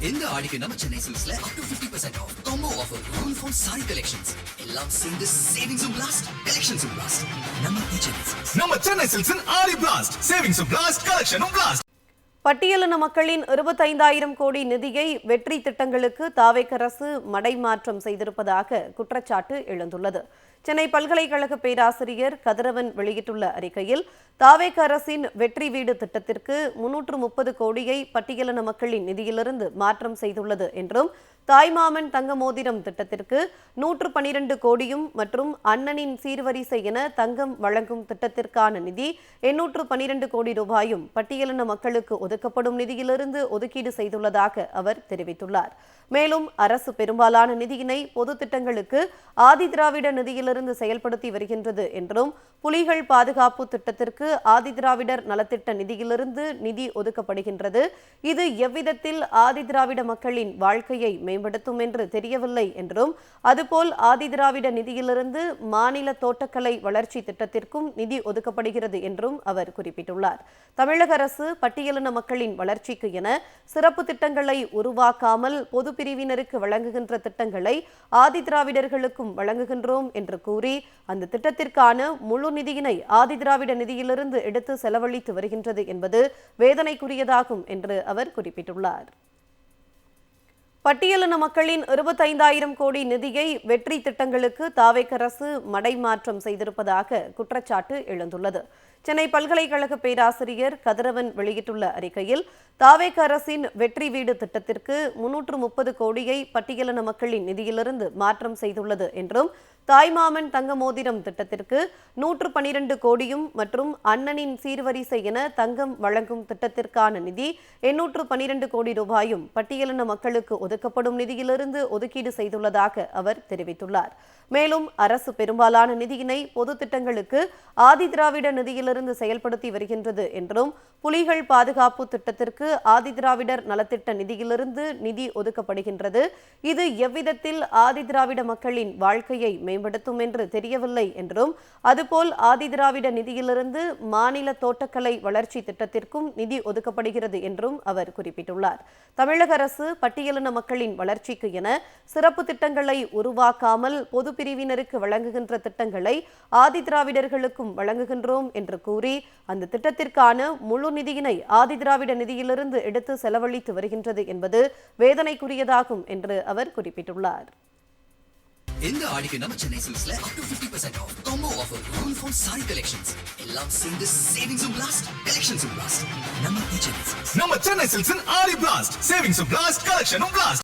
இந்த ஆடிக்கு நம்ம Chennai சில்க்ஸ்ல up to 50% off combo offer uniform saree collections எல்லாம் சேர்ந்து savings blast collections blast நம்ம சென்னை சில்க்ஸின் ஆடி blast savings blast collection blast. பட்டியலின மக்களின் 25,000 கோடி நிதியை வெற்றி திட்டங்களுக்கு தாவேக அரசு மடைமாற்றம் செய்திருப்பதாக குற்றச்சாட்டு எழுந்துள்ளது. சென்னை பல்கலைக்கழக பேராசிரியர் கதிரவன் வெளியிட்டுள்ள அறிக்கையில் தாவேக அரசின் வெற்றி வீடு திட்டத்திற்கு 330 கோடியை பட்டியலின மக்களின் நிதியிலிருந்து மாற்றம் செய்துள்ளது என்றும் தாய்மாமன் தங்க மோதிரம் திட்டத்திற்கு 112 கோடியும் மற்றும் அண்ணனின் சீர்வரிசை என தங்கம் வழங்கும் திட்டத்திற்கான நிதி 812 கோடி ரூபாயும் பட்டியலின மக்களுக்கு ஒதுக்கப்படும் நிதியிலிருந்து ஒதுக்கீடு செய்துள்ளதாக அவர் தெரிவித்துள்ளார். மேலும் அரசு பெரும்பாலான நிதியினை பொது திட்டங்களுக்கு ஆதிதிராவிட நிதியிலிருந்து செயல்படுத்தி வருகின்றது என்றும் புலிகள் பாதுகாப்பு திட்டத்திற்கு ஆதிதிராவிடர் நலத்திட்ட நிதியிலிருந்து நிதி ஒதுக்கப்படுகின்றது. இது எவ்விதத்தில் ஆதிதிராவிட மக்களின் வாழ்க்கையை மேம்படுத்தும் என்று தெரியவில்லை என்றும் அதுபோல் ஆதிதிராவிட நிதியிலிருந்து மாநில தோட்டக்கலை வளர்ச்சி திட்டத்திற்கும் நிதி ஒதுக்கப்படுகிறது என்றும் அவர் குறிப்பிட்டுள்ளார். தமிழக அரசு பட்டியலின மக்களின் வளர்ச்சிக்கு என சிறப்பு திட்டங்களை உருவாக்காமல் பொது பிரிவினருக்கு வழங்குகின்ற திட்டங்களை ஆதிதிராவிடர்களுக்கும் வழங்குகின்றோம் என்று கூறி அந்த திட்டத்திற்கான முழு நிதியினை ஆதிதிராவிட நிதியிலிருந்து எடுத்து செலவழித்து வருகின்றது என்பது வேதனைக்குரியதாகும் என்று அவர் குறிப்பிட்டுள்ளார். பட்டியலின மக்களின் 25,000 கோடி நிதியை வெற்றி திட்டங்களுக்கு தாவேக அரசு மடைமாற்றம் செய்திருப்பதாக குற்றச்சாட்டு எழுந்துள்ளது. சென்னை பல்கலைக்கழக பேராசிரியர் கதிரவன் வெளியிட்டுள்ள அறிக்கையில் தாவேக அரசின் வெற்றி வீடு திட்டத்திற்கு 330 கோடியை பட்டியலின மக்களின் நிதியிலிருந்து மாற்றம் செய்துள்ளது என்றும் தாய்மாமன் தங்க மோதிரம் திட்டத்திற்கு 112 கோடியும் மற்றும் அண்ணனின் சீர்வரிசை என தங்கம் வழங்கும் திட்டத்திற்கான நிதி 812 கோடி ரூபாயும் பட்டியலின மக்களுக்கு ஒதுக்கப்படும் நிதியிலிருந்து ஒதுக்கீடு செய்துள்ளதாக அவர் தெரிவித்துள்ளார். மேலும் அரசு பெரும்பாலான நிதியினை பொது திட்டங்களுக்கு ஆதிதிராவிட நிதியிலிருந்து செயல்படுத்தி வருகின்றது என்றும் புலிகள் பாதுகாப்பு திட்டத்திற்கு ஆதிதிராவிடர் நலத்திட்ட நிதியிலிருந்து நிதி ஒதுக்கப்படுகின்றது. இது எவ்விதத்தில் ஆதிதிராவிட மக்களின் வாழ்க்கையை மேம்படுத்தும் என்று தெரியவில்லை என்றும் அதுபோல் ஆதிதிராவிட நிதியிலிருந்து மாநில தோட்டக்கலை வளர்ச்சி திட்டத்திற்கும் நிதி ஒதுக்கப்படுகிறது என்றும் அவர் குறிப்பிட்டுள்ளார். தமிழக அரசு பட்டியலின மக்களின் வளர்ச்சிக்கு என சிறப்பு திட்டங்களை உருவாக்காமல் பொது பிரிவினருக்கு வழங்குகின்ற திட்டங்களை ஆதிதிராவிடர்களுக்கும் வழங்குகின்றோம் என்று கூறி அந்த திட்டத்திற்கான முழு நிதியினை ஆதிதிராவிட நிதியிலிருந்து எடுத்து செலவழித்து வருகின்றது என்பது வேதனைக்குரியதாகும் என்று அவர் குறிப்பிட்டுள்ளார். இந்த ஆடிக்கு நம்ம Chennai சில்க்ஸ்ல up to 50% off combo offer uniform saree collections எல்லாம் சேர்ந்து savings blast collections blast நம்ம சென்னை சில்க்ஸின் ஆடி blast savings blast collection blast.